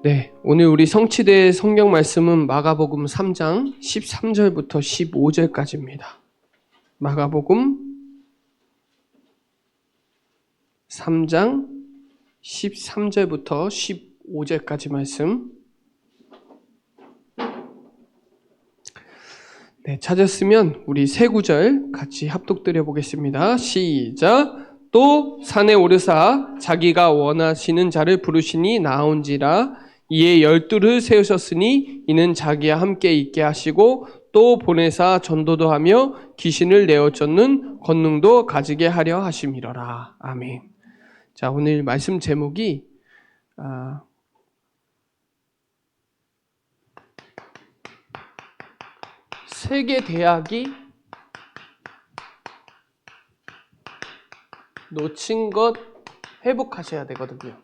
네, 오늘 우리 성취대 성경 말씀은 마가복음 3장 13절부터 15절까지입니다. 마가복음 3장 13절부터 15절까지 말씀. 네, 찾았으면 우리 세 구절 같이 합독드려 보겠습니다. 시작. 또 산에 오르사 자기가 원하시는 자를 부르시니 나온지라. 이에 12를 세우셨으니 이는 자기와 함께 있게 하시고 또 보내사 전도도 하며 귀신을 내어 쫓는 권능도 가지게 하려 하심이로라. 아멘. 자, 오늘 말씀 제목이 세계 대학이 놓친 것 회복하셔야 되거든요.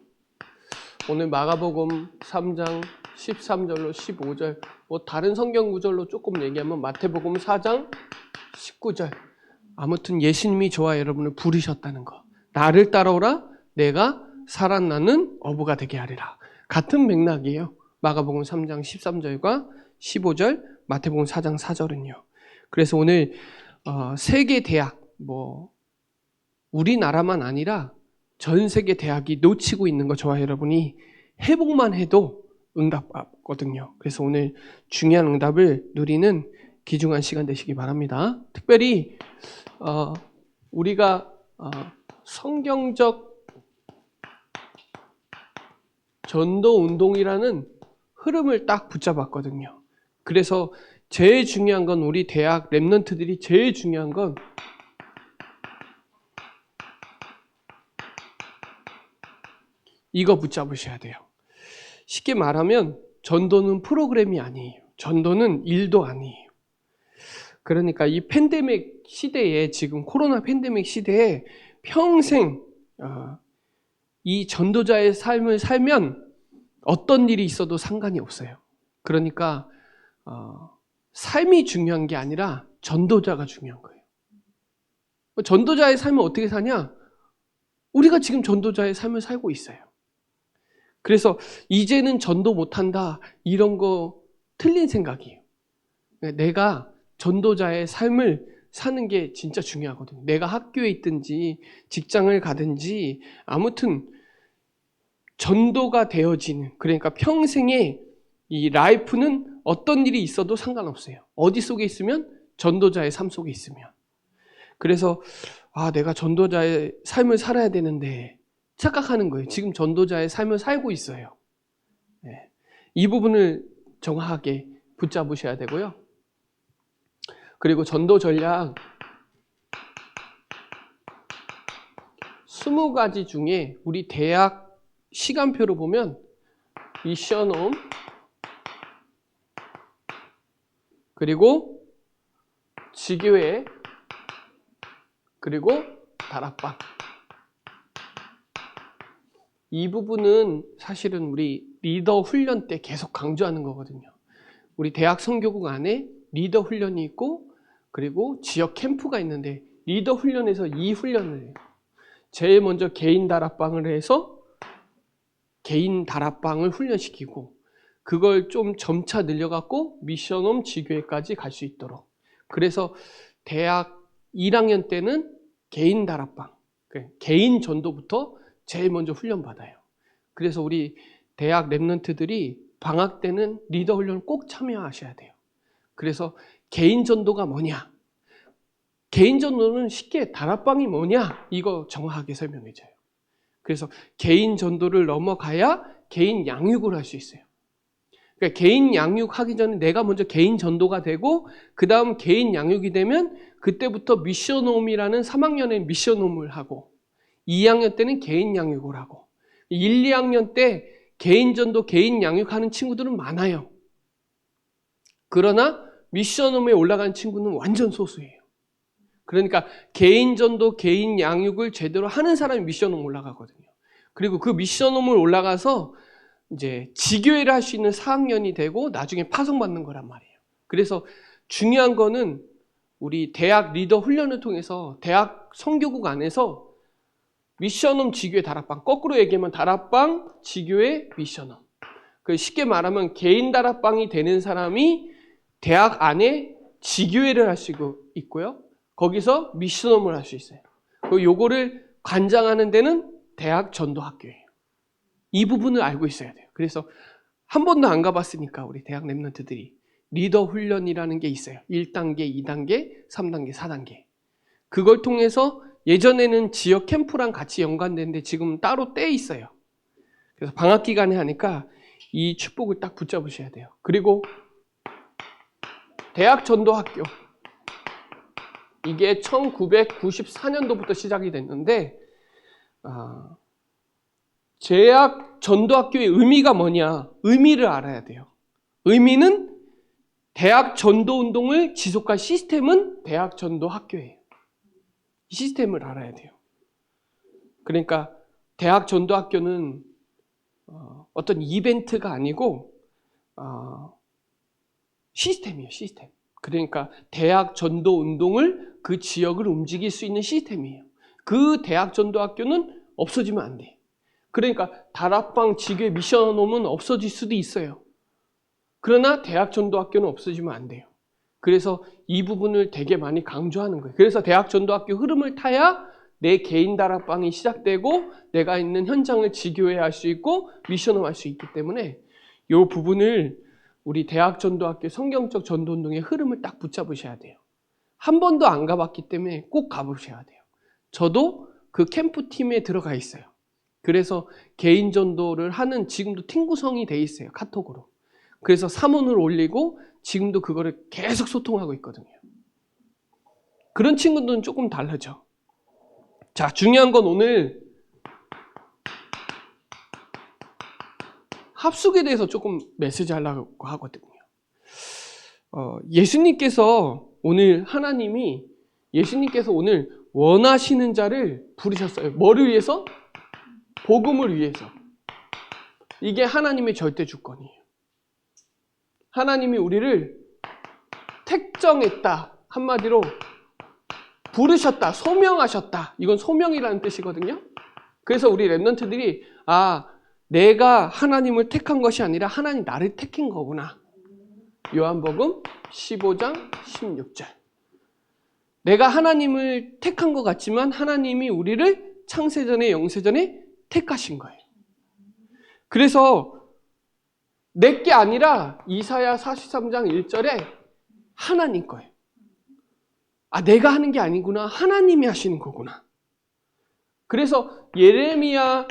오늘 마가복음 3장 13절로 15절, 다른 성경 구절로 조금 얘기하면 마태복음 4장 19절. 아무튼 예수님이 저와 여러분을 부르셨다는 거. 나를 따라오라, 내가 살아나는 어부가 되게 하리라. 같은 맥락이에요. 마가복음 3장 13절과 15절, 마태복음 4장 4절은요. 그래서 오늘 세계 대학, 우리나라만 아니라 전 세계 대학이 놓치고 있는 거 저와 여러분이 회복만 해도 응답받거든요. 그래서 오늘 중요한 응답을 누리는 귀중한 시간 되시기 바랍니다. 특별히 우리가 성경적 전도 운동이라는 흐름을 딱 붙잡았거든요. 그래서 제일 중요한 건 우리 대학 랩런트들이 제일 중요한 건 이거 붙잡으셔야 돼요. 쉽게 말하면 전도는 프로그램이 아니에요. 전도는 일도 아니에요. 그러니까 이 팬데믹 시대에, 지금 코로나 팬데믹 시대에 평생 이 전도자의 삶을 살면 어떤 일이 있어도 상관이 없어요. 그러니까 삶이 중요한 게 아니라 전도자가 중요한 거예요. 전도자의 삶을 어떻게 사냐? 우리가 지금 전도자의 삶을 살고 있어요. 그래서 이제는 전도 못한다, 이런 거 틀린 생각이에요. 내가 전도자의 삶을 사는 게 진짜 중요하거든요. 내가 학교에 있든지 직장을 가든지 아무튼 전도가 되어지는, 그러니까 평생에 이 라이프는 어떤 일이 있어도 상관없어요. 어디 속에 있으면? 전도자의 삶 속에 있으면. 그래서 내가 전도자의 삶을 살아야 되는데 착각하는 거예요. 지금 전도자의 삶을 살고 있어요. 네. 이 부분을 정확하게 붙잡으셔야 되고요. 그리고 전도 전략 20가지 중에 우리 대학 시간표로 보면 미션홈, 그리고 지교회, 그리고 다락방. 이 부분은 사실은 우리 리더 훈련 때 계속 강조하는 거거든요. 우리 대학 선교국 안에 리더 훈련이 있고, 그리고 지역 캠프가 있는데 리더 훈련에서 이 훈련을 해요. 제일 먼저 개인 다락방을 해서 개인 다락방을 훈련시키고, 그걸 좀 점차 늘려갖고 미션홈 지교회까지 갈 수 있도록. 그래서 대학 1학년 때는 개인 다락방, 개인 전도부터 제일 먼저 훈련받아요. 그래서 우리 대학 랩런트들이 방학 때는 리더 훈련 꼭 참여하셔야 돼요. 그래서 개인 전도가 뭐냐? 개인 전도는 쉽게 다락방이 뭐냐? 이거 정확하게 설명해줘요. 그래서 개인 전도를 넘어가야 개인 양육을 할 수 있어요. 그러니까 개인 양육하기 전에 내가 먼저 개인 전도가 되고, 그 다음 개인 양육이 되면 그때부터 미션홈이라는 3학년에 미션홈을 하고, 2학년 때는 개인 양육을 하고, 1, 2학년 때 개인 전도, 개인 양육하는 친구들은 많아요. 그러나 미션홈에 올라간 친구는 완전 소수예요. 그러니까 개인 전도, 개인 양육을 제대로 하는 사람이 미션홈 올라가거든요. 그리고 그 미션홈을 올라가서 이제 지교회를 할 수 있는 4학년이 되고 나중에 파송받는 거란 말이에요. 그래서 중요한 거는 우리 대학 리더 훈련을 통해서 대학 선교국 안에서 미션홈, 지교회, 다락방, 거꾸로 얘기하면 다락방, 지교회, 미션홈. 쉽게 말하면 개인 다락방이 되는 사람이 대학 안에 지교회를 할 수 있고요. 거기서 미션홈을 할 수 있어요. 그리고 요거를 관장하는 데는 대학 전도학교예요. 이 부분을 알고 있어야 돼요. 그래서 한 번도 안 가봤으니까 우리 대학 랩런트들이 리더 훈련이라는 게 있어요. 1단계, 2단계, 3단계, 4단계. 그걸 통해서 예전에는 지역 캠프랑 같이 연관되는데 지금 따로 떼 있어요. 그래서 방학 기간에 하니까 이 축복을 딱 붙잡으셔야 돼요. 그리고 대학 전도학교. 이게 1994년도부터 시작이 됐는데 대학 전도학교의 의미가 뭐냐? 의미를 알아야 돼요. 의미는 대학 전도운동을 지속할 시스템은 대학 전도학교예요. 이 시스템을 알아야 돼요. 그러니까 대학 전도학교는 어떤 이벤트가 아니고 시스템이에요. 시스템. 그러니까 대학 전도운동을 그 지역을 움직일 수 있는 시스템이에요. 그 대학 전도학교는 없어지면 안 돼. 그러니까 다락방, 지교회, 미션홈은 없어질 수도 있어요. 그러나 대학 전도학교는 없어지면 안 돼요. 그래서 이 부분을 되게 많이 강조하는 거예요. 그래서 대학 전도학교 흐름을 타야 내 개인 다락방이 시작되고 내가 있는 현장을 지교회 할 수 있고 미션홈 할 수 있기 때문에 이 부분을 우리 대학 전도학교 성경적 전도운동의 흐름을 딱 붙잡으셔야 돼요. 한 번도 안 가봤기 때문에 꼭 가보셔야 돼요. 저도 그 캠프팀에 들어가 있어요. 그래서 개인 전도를 하는 지금도 팀 구성이 돼 있어요. 카톡으로. 그래서 사문을 올리고 지금도 그거를 계속 소통하고 있거든요. 그런 친구들은 조금 다르죠. 자, 중요한 건 오늘 합숙에 대해서 조금 메시지 하려고 하거든요. 예수님께서 오늘 원하시는 자를 부르셨어요. 뭐를 위해서? 복음을 위해서. 이게 하나님의 절대 주권이에요. 하나님이 우리를 택정했다. 한마디로 부르셨다. 소명하셨다. 이건 소명이라는 뜻이거든요. 그래서 우리 랩런트들이 내가 하나님을 택한 것이 아니라 하나님 나를 택한 거구나. 요한복음 15장 16절. 내가 하나님을 택한 것 같지만 하나님이 우리를 창세전에 영세전에 택하신 거예요. 그래서 내게 아니라 이사야 43장 1절에 하나님 거예요. 내가 하는 게 아니구나. 하나님이 하시는 거구나. 그래서 예레미야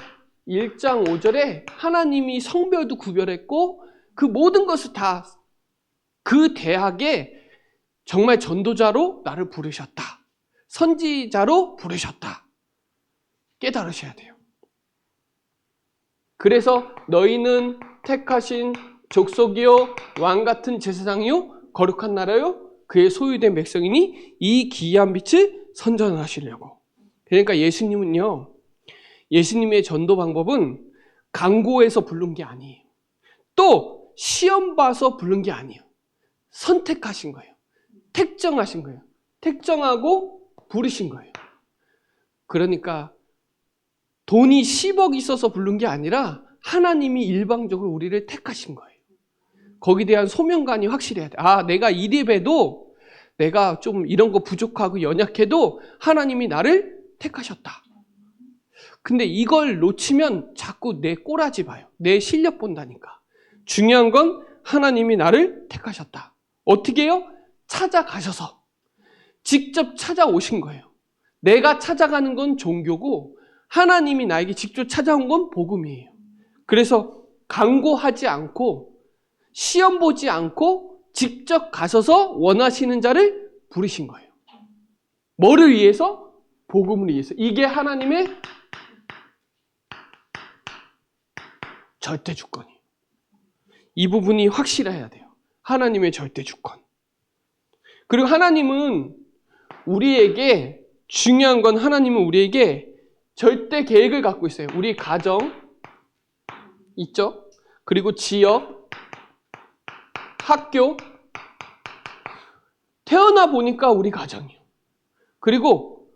1장 5절에 하나님이 성별도 구별했고 그 모든 것을 다 그 대학에 정말 전도자로 나를 부르셨다. 선지자로 부르셨다. 깨달으셔야 돼요. 그래서 너희는 택하신 족속이요 왕 같은 제사장이요 거룩한 나라요 그의 소유된 백성이니 이 기이한 빛을 선전하시려고. 그러니까 예수님의 전도 방법은 강고해서 부른 게 아니에요. 또 시험 봐서 부른 게 아니에요. 선택하신 거예요. 택정하신 거예요. 택정하고 부르신 거예요. 그러니까 돈이 10억 있어서 부른 게 아니라 하나님이 일방적으로 우리를 택하신 거예요. 거기에 대한 소명감이 확실해야 돼. 내가 이래봬도 내가 좀 이런 거 부족하고 연약해도 하나님이 나를 택하셨다. 근데 이걸 놓치면 자꾸 내 꼬라지 봐요. 내 실력 본다니까. 중요한 건 하나님이 나를 택하셨다. 어떻게 해요? 찾아가셔서. 직접 찾아오신 거예요. 내가 찾아가는 건 종교고 하나님이 나에게 직접 찾아온 건 복음이에요. 그래서 강고하지 않고 시험 보지 않고 직접 가셔서 원하시는 자를 부르신 거예요. 뭐를 위해서? 복음을 위해서. 이게 하나님의 절대 주권이에요. 이 부분이 확실해야 돼요. 하나님의 절대 주권. 그리고 하나님은 우리에게 중요한 건 하나님은 우리에게 절대 계획을 갖고 있어요. 우리 가정 있죠? 그리고 지역, 학교, 태어나 보니까 우리 가정이에요. 그리고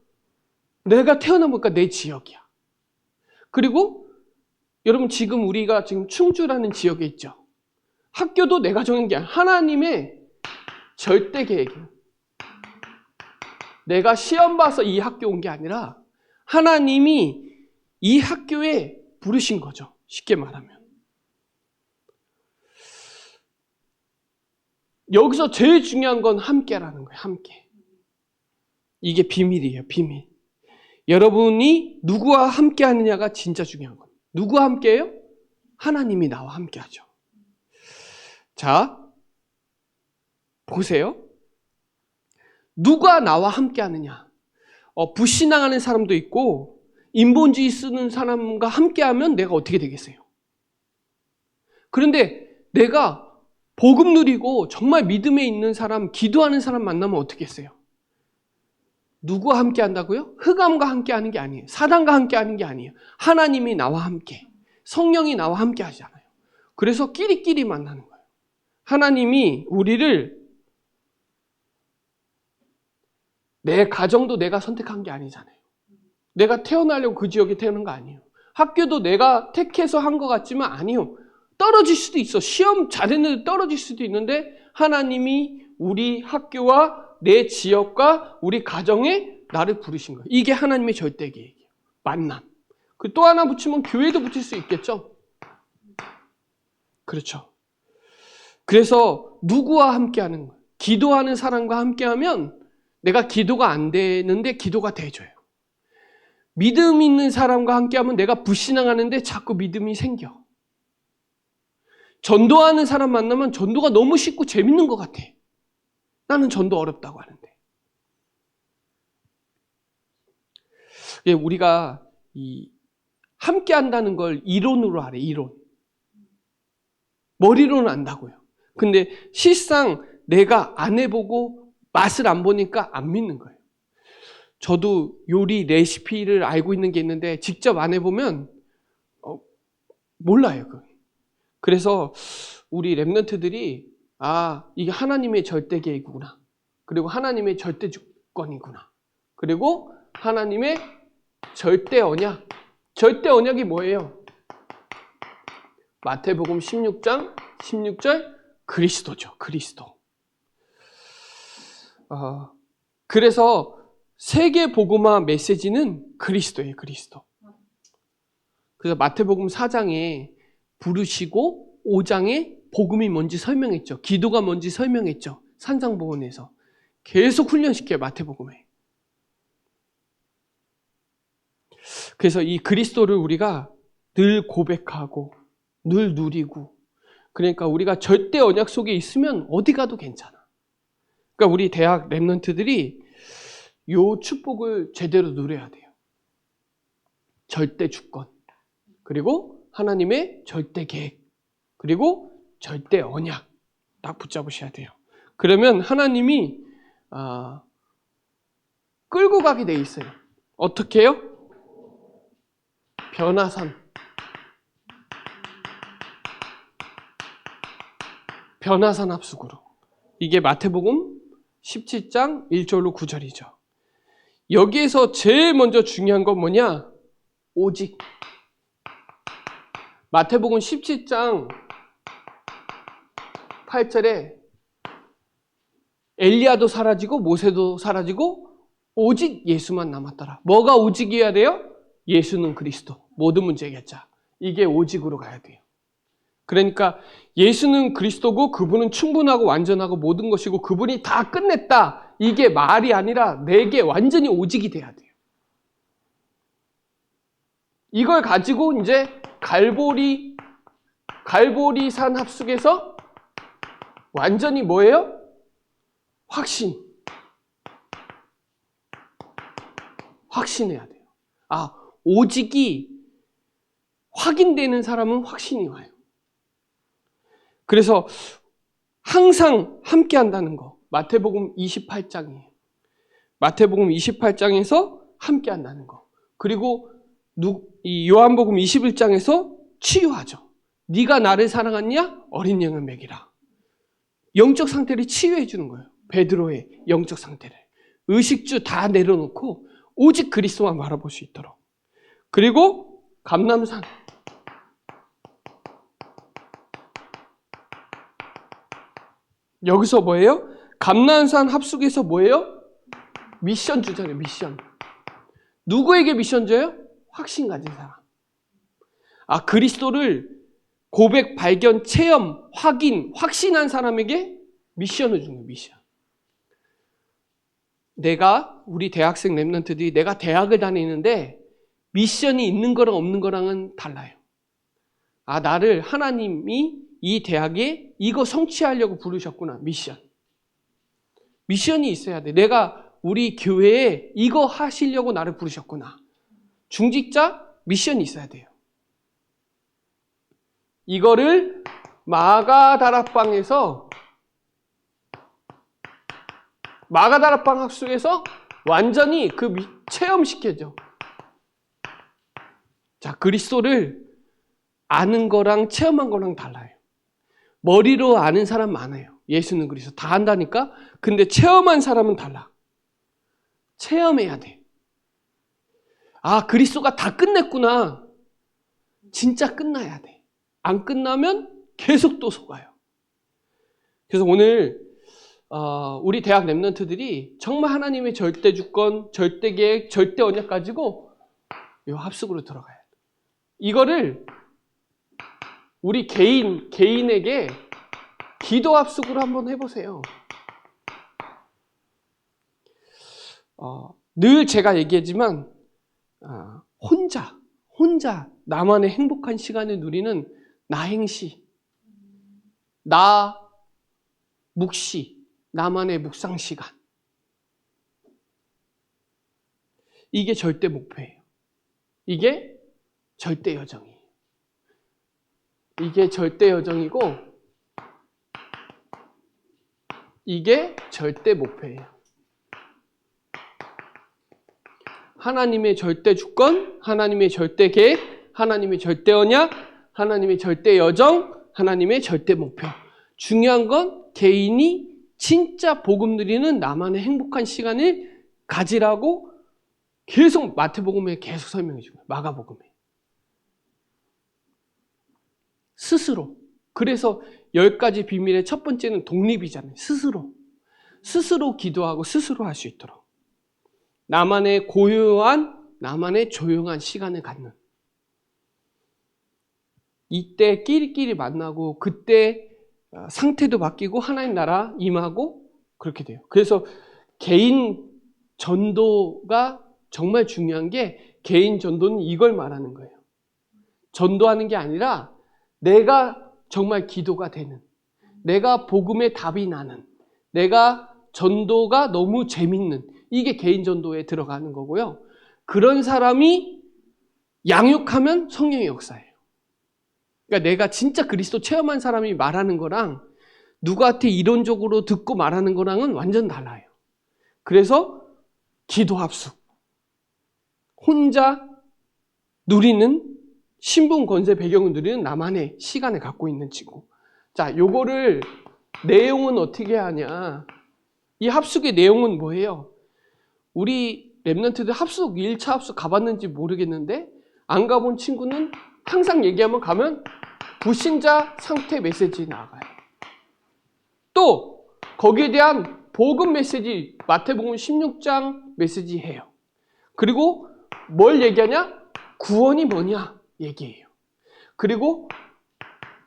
내가 태어나 보니까 내 지역이야. 그리고 여러분 지금 우리가 지금 충주라는 지역에 있죠. 학교도 내가 정한 게 아니라 하나님의 절대 계획이에요. 내가 시험 봐서 이 학교 온 게 아니라 하나님이 이 학교에 부르신 거죠. 쉽게 말하면. 여기서 제일 중요한 건 함께라는 거예요. 함께. 이게 비밀이에요. 비밀. 여러분이 누구와 함께 하느냐가 진짜 중요한 거예요. 누구와 함께해요? 하나님이 나와 함께 하죠. 자, 보세요. 누가 나와 함께 하느냐? 불신앙하는 사람도 있고 인본주의 쓰는 사람과 함께하면 내가 어떻게 되겠어요? 그런데 내가 복음 누리고 정말 믿음에 있는 사람, 기도하는 사람 만나면 어떻게 했어요? 누구와 함께 한다고요? 흑암과 함께 하는 게 아니에요. 사단과 함께 하는 게 아니에요. 하나님이 나와 함께, 성령이 나와 함께 하잖아요. 그래서 끼리끼리 만나는 거예요. 하나님이 우리를 내 가정도 내가 선택한 게 아니잖아요. 내가 태어나려고 그 지역에 태어난 거 아니에요. 학교도 내가 택해서 한 것 같지만 아니요. 떨어질 수도 있어. 시험 잘했는데 떨어질 수도 있는데 하나님이 우리 학교와 내 지역과 우리 가정에 나를 부르신 거예요. 이게 하나님의 절대 계획이에요. 만남. 그 또 하나 붙이면 교회도 붙일 수 있겠죠. 그렇죠. 그래서 누구와 함께하는 거예요. 기도하는 사람과 함께하면 내가 기도가 안 되는데 기도가 돼줘요. 믿음 있는 사람과 함께하면 내가 불신앙하는데 자꾸 믿음이 생겨. 전도하는 사람 만나면 전도가 너무 쉽고 재밌는 것 같아. 나는 전도 어렵다고 하는데. 우리가 함께 한다는 걸 이론으로 알아요. 이론. 머리로는 안다고요. 근데 실상 내가 안 해보고 맛을 안 보니까 안 믿는 거예요. 저도 요리 레시피를 알고 있는 게 있는데 직접 안 해보면 몰라요. 그래서 우리 랩런트들이 이게 하나님의 절대 계획이구나. 그리고 하나님의 절대 주권이구나. 그리고 하나님의 절대 언약. 절대 언약이 뭐예요? 마태복음 16장 16절 그리스도죠. 그리스도. 그래서 세계 복음화 메시지는 그리스도예요. 그리스도. 그래서 마태복음 4장에 부르시고 5장에 복음이 뭔지 설명했죠. 기도가 뭔지 설명했죠. 산상보훈에서. 계속 훈련시켜요. 마태복음에. 그래서 이 그리스도를 우리가 늘 고백하고 늘 누리고 그러니까 우리가 절대 언약 속에 있으면 어디 가도 괜찮아. 그러니까 우리 대학 랩런트들이 요 축복을 제대로 누려야 돼요. 절대 주권. 그리고 하나님의 절대 계획. 그리고 절대 언약. 딱 붙잡으셔야 돼요. 그러면 하나님이 끌고 가게 돼 있어요. 어떻게 해요? 변화산. 변화산 합숙으로. 이게 마태복음 17장 1절로 9절이죠. 여기에서 제일 먼저 중요한 건 뭐냐? 오직. 마태복음 17장 8절에 엘리야도 사라지고 모세도 사라지고 오직 예수만 남았더라. 뭐가 오직이어야 돼요? 예수는 그리스도. 모든 문제 해결자. 이게 오직으로 가야 돼요. 그러니까 예수는 그리스도고 그분은 충분하고 완전하고 모든 것이고 그분이 다 끝냈다. 이게 말이 아니라 내게 완전히 오직이 돼야 돼요. 이걸 가지고 이제 갈보리산 합숙에서 완전히 뭐예요? 확신. 확신해야 돼요. 오직이 확인되는 사람은 확신이 와요. 그래서 항상 함께 한다는 거. 마태복음 28장이에요. 마태복음 28장에서 함께 한다는 거. 그리고 이 요한복음 21장에서 치유하죠. 네가 나를 사랑하냐? 어린 양을 먹이라. 영적 상태를 치유해 주는 거예요. 베드로의 영적 상태를. 의식주 다 내려놓고 오직 그리스도만 바라볼 수 있도록. 그리고 감람산. 여기서 뭐예요? 감난산 합숙에서 뭐예요? 미션 주잖아요. 미션. 누구에게 미션 줘요? 확신 가진 사람. 그리스도를 고백, 발견, 체험, 확인, 확신한 사람에게 미션을 주는 거예요. 미션. 우리 대학생 랩런트들이 내가 대학을 다니는데 미션이 있는 거랑 없는 거랑은 달라요. 나를 하나님이 이 대학에 이거 성취하려고 부르셨구나. 미션. 미션이 있어야 돼. 내가 우리 교회에 이거 하시려고 나를 부르셨구나. 중직자 미션이 있어야 돼요. 이거를 마가다락방에서 마가다락방 학숙에서 완전히 체험시켜줘. 자, 그리스도를 아는 거랑 체험한 거랑 달라요. 머리로 아는 사람 많아요. 예수는 그리스도 다 안다니까? 근데 체험한 사람은 달라. 체험해야 돼. 그리스도가 다 끝냈구나. 진짜 끝나야 돼. 안 끝나면 계속 또 속아요. 그래서 오늘 우리 대학 랩런트들이 정말 하나님의 절대 주권, 절대 계획, 절대 언약 가지고 이 합숙으로 들어가야 돼. 이거를 우리 개인에게 기도 합숙으로 한번 해보세요. 늘 제가 얘기하지만 혼자 나만의 행복한 시간을 누리는 나행시, 나 묵시, 나만의 묵상 시간. 이게 절대 목표예요. 이게 절대 여정이에요. 이게 절대 여정이고 이게 절대 목표예요. 하나님의 절대 주권, 하나님의 절대 계획, 하나님의 절대 언약, 하나님의 절대 여정, 하나님의 절대 목표. 중요한 건 개인이 진짜 복음 누리는 나만의 행복한 시간을 가지라고 계속 마태복음에 계속 설명해 주고 마가복음에. 스스로. 그래서 10가지 비밀의 첫 번째는 독립이잖아요. 스스로 기도하고 스스로 할 수 있도록. 나만의 고요한, 나만의 조용한 시간을 갖는. 이때 끼리끼리 만나고 그때 상태도 바뀌고 하나님 나라 임하고 그렇게 돼요. 그래서 개인 전도가 정말 중요한 게 개인 전도는 이걸 말하는 거예요. 전도하는 게 아니라 내가 정말 기도가 되는, 내가 복음의 답이 나는, 내가 전도가 너무 재밌는, 이게 개인 전도에 들어가는 거고요. 그런 사람이 양육하면 성령의 역사예요. 그러니까 내가 진짜 그리스도 체험한 사람이 말하는 거랑 누구한테 이론적으로 듣고 말하는 거랑은 완전 달라요. 그래서 기도 합숙. 혼자 누리는 신분 권세 배경을 누리는 나만의 시간을 갖고 있는 친구. 자, 요거를 내용은 어떻게 하냐. 이 합숙의 내용은 뭐예요? 우리 랩런트들 합숙, 1차 합숙 가봤는지 모르겠는데 안 가본 친구는 항상 얘기하면 가면 불신자 상태 메시지 나가요. 또 거기에 대한 복음 메시지 마태복음 16장 메시지 해요. 그리고 뭘 얘기하냐? 구원이 뭐냐 얘기해요. 그리고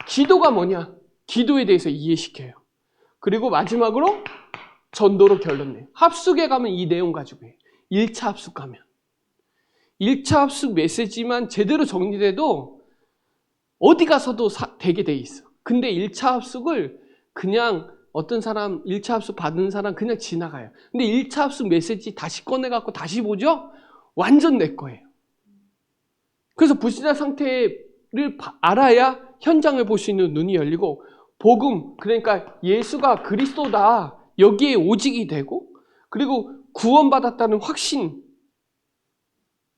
기도가 뭐냐? 기도에 대해서 이해시켜요. 그리고 마지막으로 전도로 결론 내요. 합숙에 가면 이 내용 가지고 해요. 1차 합숙 가면. 1차 합숙 메시지만 제대로 정리돼도 어디 가서도 되게 돼 있어. 근데 1차 합숙을 그냥 어떤 사람 1차 합숙 받은 사람 그냥 지나가요. 근데 1차 합숙 메시지 다시 꺼내갖고 다시 보죠? 완전 내 거예요. 그래서 불신자 상태를 알아야 현장을 볼 수 있는 눈이 열리고 복음, 그러니까 예수가 그리스도다. 여기에 오직이 되고 그리고 구원받았다는 확신,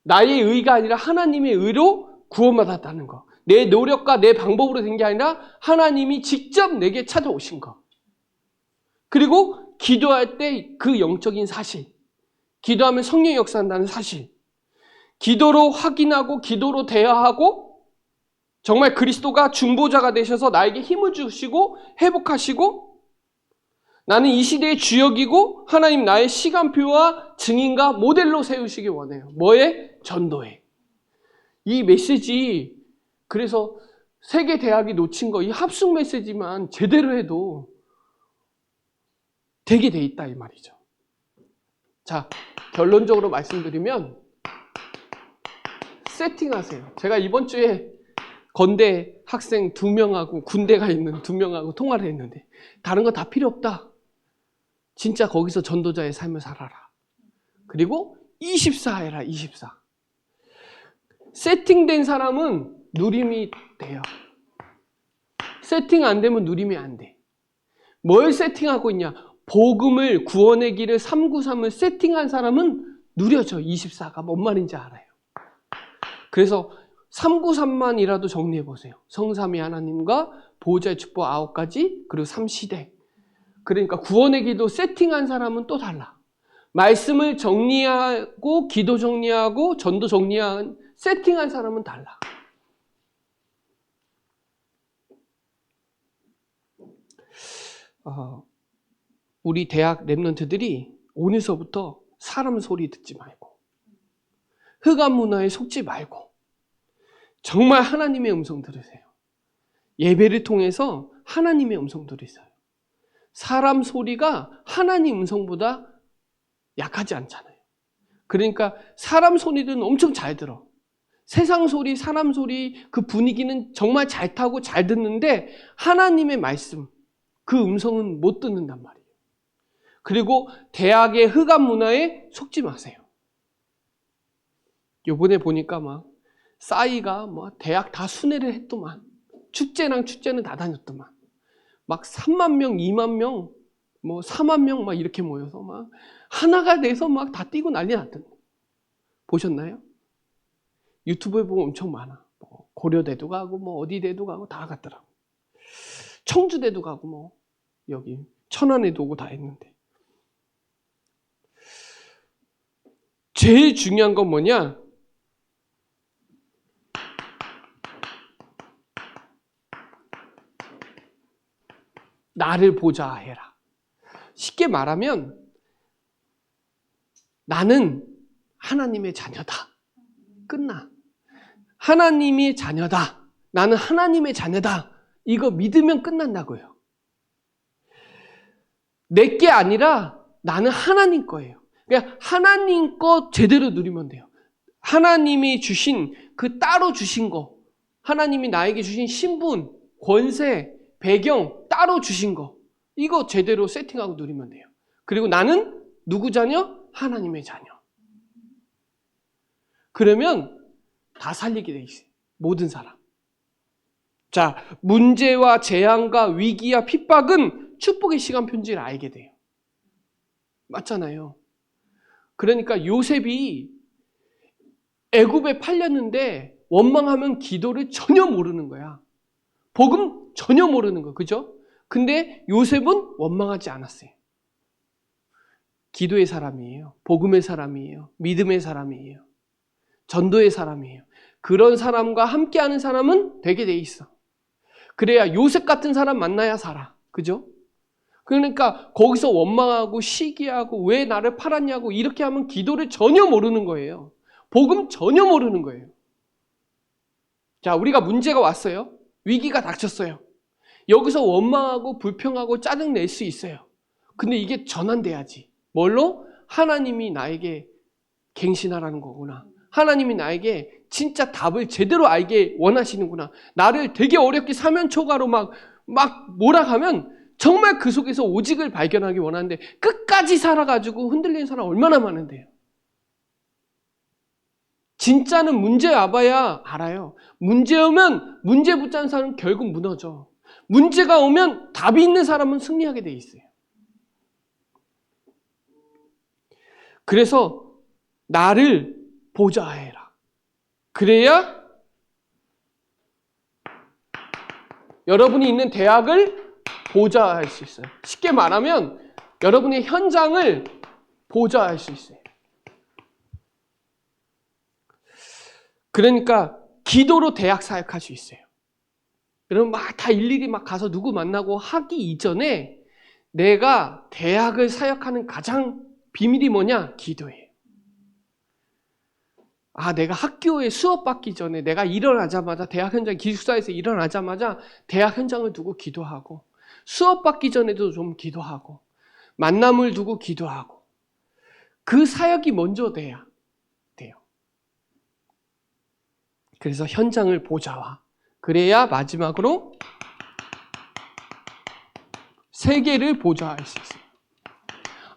나의 의가 아니라 하나님의 의로 구원받았다는 거. 내 노력과 내 방법으로 된 게 아니라 하나님이 직접 내게 찾아오신 거. 그리고 기도할 때 그 영적인 사실, 기도하면 성령이 역사한다는 사실, 기도로 확인하고 기도로 대화하고 정말 그리스도가 중보자가 되셔서 나에게 힘을 주시고 회복하시고 나는 이 시대의 주역이고 하나님 나의 시간표와 증인과 모델로 세우시기 원해요. 뭐에? 전도에. 이 메시지, 그래서 세계 대학이 놓친 거 이 합숙 메시지만 제대로 해도 되게 돼 있다 이 말이죠. 자, 결론적으로 말씀드리면 세팅하세요. 제가 이번 주에 건대 학생 2명하고 군대 가 있는 2명하고 통화를 했는데 다른 거 다 필요 없다. 진짜 거기서 전도자의 삶을 살아라. 그리고 24 해라, 24. 세팅된 사람은 누림이 돼요. 세팅 안 되면 누림이 안 돼. 뭘 세팅하고 있냐? 복음을, 구원의 길을 393을 세팅한 사람은 누려져. 24가 뭔 말인지 알아요. 그래서 393만이라도 정리해 보세요. 성삼위 하나님과 보호자의 축복 9가지, 그리고 3시대. 그러니까 구원의 길도 세팅한 사람은 또 달라. 말씀을 정리하고 기도 정리하고 전도 정리한 세팅한 사람은 달라. 우리 대학 랩런트들이 오늘서부터 사람 소리 듣지 말고 흑암 문화에 속지 말고 정말 하나님의 음성 들으세요. 예배를 통해서 하나님의 음성 들으세요. 사람 소리가 하나님 음성보다 약하지 않잖아요. 그러니까 사람 소리들은 엄청 잘 들어. 세상 소리, 사람 소리, 그 분위기는 정말 잘 타고 잘 듣는데 하나님의 말씀, 그 음성은 못 듣는단 말이에요. 그리고 대학의 흑암 문화에 속지 마세요. 요번에 보니까 막 싸이가 뭐 대학 다 순회를 했더만, 축제는 다 다녔더만, 막 3만 명, 2만 명, 뭐 4만 명 막 이렇게 모여서 막 하나가 돼서 막 다 뛰고 난리 났던. 보셨나요? 유튜브에 보면 엄청 많아. 뭐 고려대도 가고 뭐 어디대도 가고 다 갔더라고. 청주대도 가고 뭐 여기 천안에도 오고 다 했는데. 제일 중요한 건 뭐냐? 나를 보자 해라. 쉽게 말하면 나는 하나님의 자녀다. 끝나. 하나님의 자녀다. 나는 하나님의 자녀다. 이거 믿으면 끝난다고요. 내게 아니라 나는 하나님 거예요. 그냥 하나님 거 제대로 누리면 돼요. 하나님이 주신 그 따로 주신 거, 하나님이 나에게 주신 신분, 권세, 배경 따로 주신 거, 이거 제대로 세팅하고 누리면 돼요. 그리고 나는 누구 자녀? 하나님의 자녀. 그러면 다 살리게 돼 있어요. 모든 사람. 자, 문제와 재앙과 위기와 핍박은 축복의 시간표인지를 알게 돼요. 맞잖아요. 그러니까 요셉이 애굽에 팔렸는데 원망하면 기도를 전혀 모르는 거야. 복음 전혀 모르는 거, 그죠? 근데 요셉은 원망하지 않았어요. 기도의 사람이에요. 복음의 사람이에요. 믿음의 사람이에요. 전도의 사람이에요. 그런 사람과 함께하는 사람은 되게 돼 있어. 그래야 요셉 같은 사람 만나야 살아. 그죠? 그러니까 거기서 원망하고 시기하고 왜 나를 팔았냐고 이렇게 하면 기도를 전혀 모르는 거예요. 복음 전혀 모르는 거예요. 자, 우리가 문제가 왔어요. 위기가 닥쳤어요. 여기서 원망하고 불평하고 짜증 낼 수 있어요. 근데 이게 전환돼야지. 뭘로? 하나님이 나에게 갱신하라는 거구나. 하나님이 나에게 진짜 답을 제대로 알게 원하시는구나. 나를 되게 어렵게 사면초가로 막 몰아가면 정말 그 속에서 오직을 발견하기 원하는데 끝까지 살아가지고 흔들리는 사람 얼마나 많은데요. 진짜는 문제 와봐야 알아요. 문제 오면 문제 붙잡는 사람은 결국 무너져. 문제가 오면 답이 있는 사람은 승리하게 돼 있어요. 그래서 나를 보자 해라. 그래야 여러분이 있는 대학을 보자 할 수 있어요. 쉽게 말하면 여러분의 현장을 보자 할 수 있어요. 그러니까 기도로 대학 사역할 수 있어요. 여러분 막 다 일일이 막 가서 누구 만나고 하기 이전에 내가 대학을 사역하는 가장 비밀이 뭐냐? 기도예요. 내가 학교에 수업 받기 전에 내가 일어나자마자 대학 현장 기숙사에서 일어나자마자 대학 현장을 두고 기도하고 수업 받기 전에도 좀 기도하고 만남을 두고 기도하고 그 사역이 먼저 돼야 돼요. 그래서 현장을 보좌와 그래야 마지막으로 세계를 보좌할 수 있어요.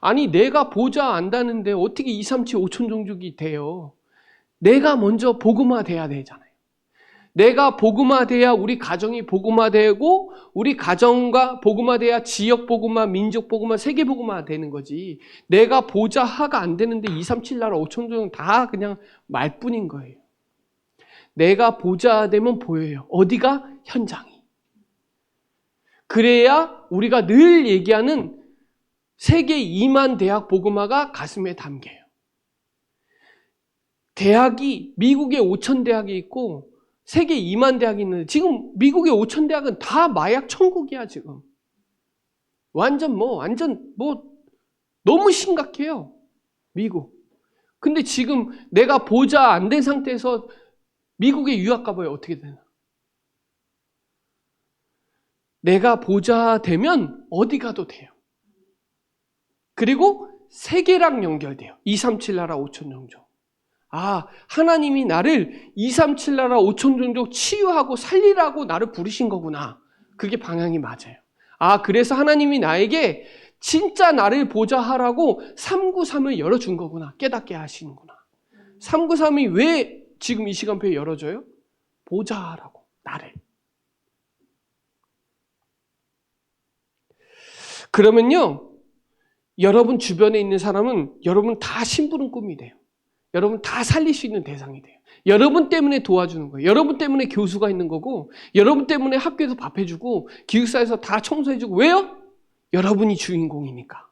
아니 내가 보좌 안다는데 어떻게 2, 3, 7, 5천 종족이 돼요? 내가 먼저 복음화돼야 되잖아요. 내가 복음화돼야 우리 가정이 복음화되고 우리 가정과 복음화돼야 지역 복음화, 민족 복음화, 세계 복음화 되는 거지. 내가 보좌하가 안 되는데 2, 3, 7 나라 5천 종족 다 그냥 말뿐인 거예요. 내가 보좌되면 보여요. 어디가? 현장이. 그래야 우리가 늘 얘기하는 세계 2만 대학 복음화가 가슴에 담겨요. 대학이 미국에 5천 대학이 있고 세계 2만 대학이 있는데 지금 미국의 5천 대학은 다 마약 천국이야 지금. 완전 너무 심각해요. 미국. 근데 지금 내가 보좌 안 된 상태에서 미국에 유학 가봐요. 어떻게 되나? 내가 보좌 되면 어디 가도 돼요. 그리고 세계랑 연결돼요. 2, 3, 7 나라 5천 종족. 하나님이 나를 2, 3, 7 나라 5천 종족 치유하고 살리라고 나를 부르신 거구나. 그게 방향이 맞아요. 그래서 하나님이 나에게 진짜 나를 보좌하라고 393을 열어준 거구나. 깨닫게 하시는구나. 393이 왜 지금 이 시간표에 열어줘요? 보좌하라고, 나를. 그러면요, 여러분 주변에 있는 사람은 여러분 다 심부름꾼이 돼요. 여러분 다 살릴 수 있는 대상이 돼요. 여러분 때문에 도와주는 거예요. 여러분 때문에 교수가 있는 거고 여러분 때문에 학교에서 밥 해주고 기숙사에서 다 청소해주고 왜요? 여러분이 주인공이니까.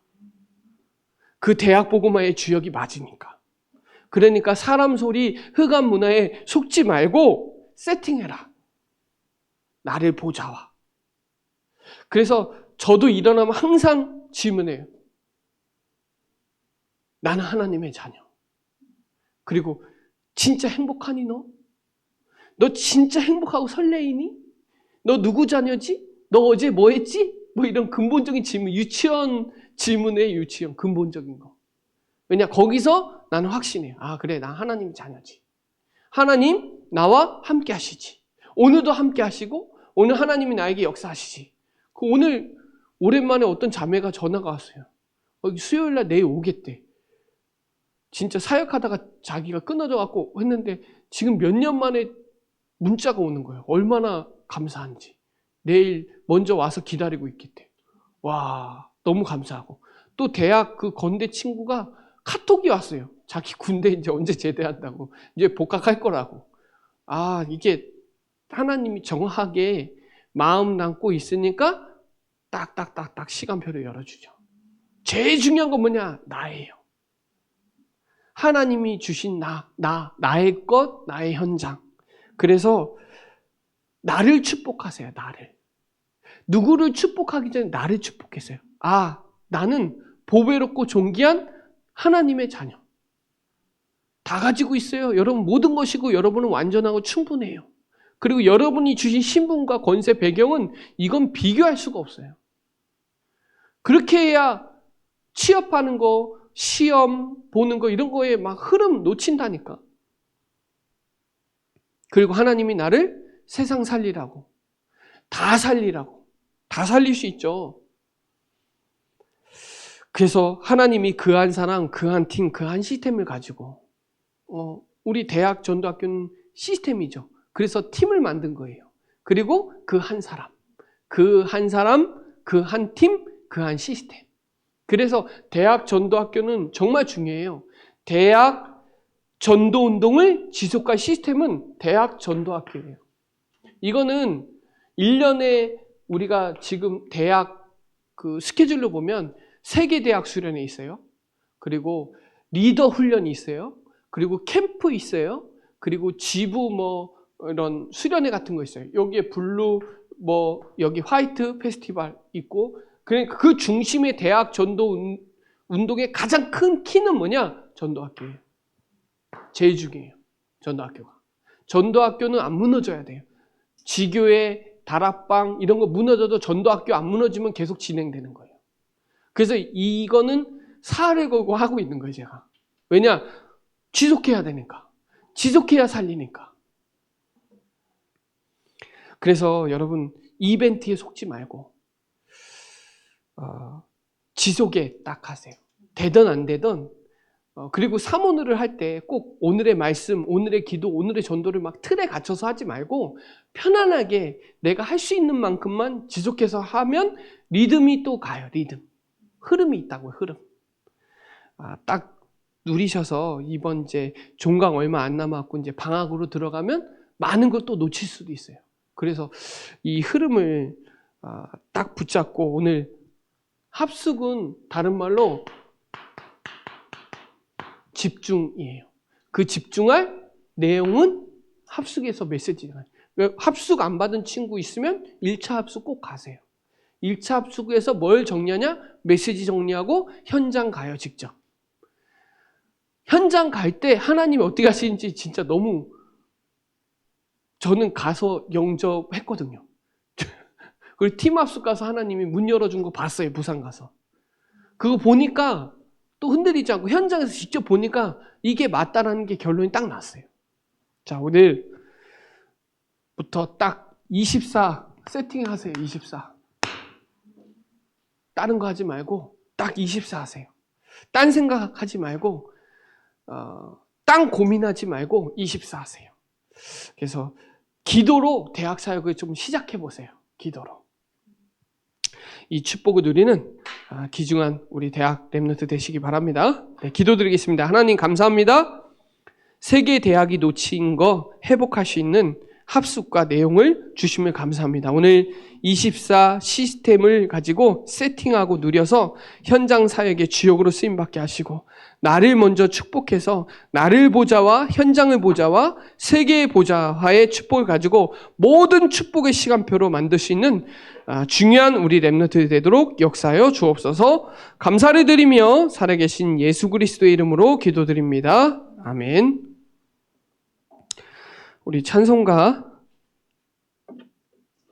그 대학 복음화의 주역이 맞으니까. 그러니까 사람 소리, 흑암 문화에 속지 말고 세팅해라. 나를 보좌와. 그래서 저도 일어나면 항상 질문해요. 나는 하나님의 자녀. 그리고 진짜 행복하니 너? 너 진짜 행복하고 설레이니? 너 누구 자녀지? 너 어제 뭐 했지? 이런 근본적인 질문, 유치원 질문에 유치원 근본적인 거. 왜냐 거기서 나는 확신해요. 그래 나 하나님 자녀지. 하나님 나와 함께 하시지. 오늘도 함께 하시고 오늘 하나님이 나에게 역사하시지. 오늘 오랜만에 어떤 자매가 전화가 왔어요. 수요일날 내일 오겠대. 진짜 사역하다가 자기가 끊어져 갖고 했는데 지금 몇 년 만에 문자가 오는 거예요. 얼마나 감사한지. 내일 먼저 와서 기다리고 있겠대. 와, 너무 감사하고. 또 대학 그 건대 친구가 카톡이 왔어요. 자기 군대 이제 언제 제대한다고. 이제 복학할 거라고. 이게 하나님이 정확하게 마음 담고 있으니까 딱딱딱딱 시간표를 열어주죠. 제일 중요한 건 뭐냐? 나예요. 하나님이 주신 나의 것, 나의 현장. 그래서 나를 축복하세요, 나를. 누구를 축복하기 전에 나를 축복했어요. 나는 보배롭고 존귀한 하나님의 자녀. 다 가지고 있어요. 여러분 모든 것이고 여러분은 완전하고 충분해요. 그리고 여러분이 주신 신분과 권세, 배경은 이건 비교할 수가 없어요. 그렇게 해야 취업하는 거, 시험 보는 거 이런 거에 막 흐름 놓친다니까. 그리고 하나님이 나를 세상 살리라고. 다 살리라고. 다 살릴 수 있죠. 그래서 하나님이 그 한 사람, 그 한 팀, 그 한 시스템을 가지고 우리 대학 전도학교는 시스템이죠. 그래서 팀을 만든 거예요. 그리고 그 한 사람, 그 한 사람, 그 한 팀, 그 한 시스템. 그래서 대학 전도학교는 정말 중요해요. 대학 전도운동을 지속할 시스템은 대학 전도학교예요. 이거는 1년에 우리가 지금 대학 그 스케줄로 보면 세계대학 수련회 있어요. 그리고 리더 훈련이 있어요. 그리고 캠프 있어요. 그리고 지부 이런 수련회 같은 거 있어요. 여기에 블루 여기 화이트 페스티벌 있고 그러니까 그 중심의 대학 전도 운동의 가장 큰 키는 뭐냐? 전도학교예요. 제일 중요해요. 전도학교가. 전도학교는 안 무너져야 돼요. 지교회, 다락방 이런 거 무너져도 전도학교 안 무너지면 계속 진행되는 거예요. 그래서 이거는 사활을 걸고 하고 있는 거예요, 제가. 왜냐? 지속해야 되니까. 지속해야 살리니까. 그래서 여러분 이벤트에 속지 말고 지속에 딱 하세요. 되든 안 되든. 그리고 사모늘을 할 때 꼭 오늘의 말씀, 오늘의 기도, 오늘의 전도를 막 틀에 갇혀서 하지 말고 편안하게 내가 할 수 있는 만큼만 지속해서 하면 리듬이 또 가요. 리듬. 흐름이 있다고요. 흐름. 딱 누리셔서 이번 이제 종강 얼마 안 남았고 이제 방학으로 들어가면 많은 걸 또 놓칠 수도 있어요. 그래서 이 흐름을 딱 붙잡고 오늘 합숙은 다른 말로 집중이에요. 그 집중할 내용은 합숙에서 메시지잖아요. 합숙 안 받은 친구 있으면 1차 합숙 꼭 가세요. 1차 합숙에서 뭘 정리하냐? 메시지 정리하고 현장 가요, 직접. 현장 갈 때 하나님이 어떻게 하시는지 진짜 너무 저는 가서 영접했거든요. 그리고 팀 합숙 가서 하나님이 문 열어준 거 봤어요, 부산 가서. 그거 보니까 또 흔들리지 않고 현장에서 직접 보니까 이게 맞다라는 게 결론이 딱 났어요. 자, 오늘부터 딱 24 세팅하세요. 24. 다른 거 하지 말고 딱 24 하세요. 딴 생각하지 말고 딴 고민하지 말고 24 하세요. 그래서 기도로 대학 사역을 좀 시작해 보세요. 기도로. 이 축복을 누리는 귀중한 우리 대학 렘넌트 되시기 바랍니다. 네, 기도드리겠습니다. 하나님 감사합니다. 세계 대학이 놓친 거 회복할 수 있는 합숙과 내용을 주시면 감사합니다. 오늘 24 시스템을 가지고 세팅하고 누려서 현장 사역의 주역으로 쓰임받게 하시고 나를 먼저 축복해서 나를 보자와 현장을 보자와 세계의 보자와의 축복을 가지고 모든 축복의 시간표로 만들 수 있는 중요한 우리 렘넌트 되도록 역사하여 주옵소서. 감사를 드리며 살아계신 예수 그리스도의 이름으로 기도드립니다. 아멘. 우리 찬송가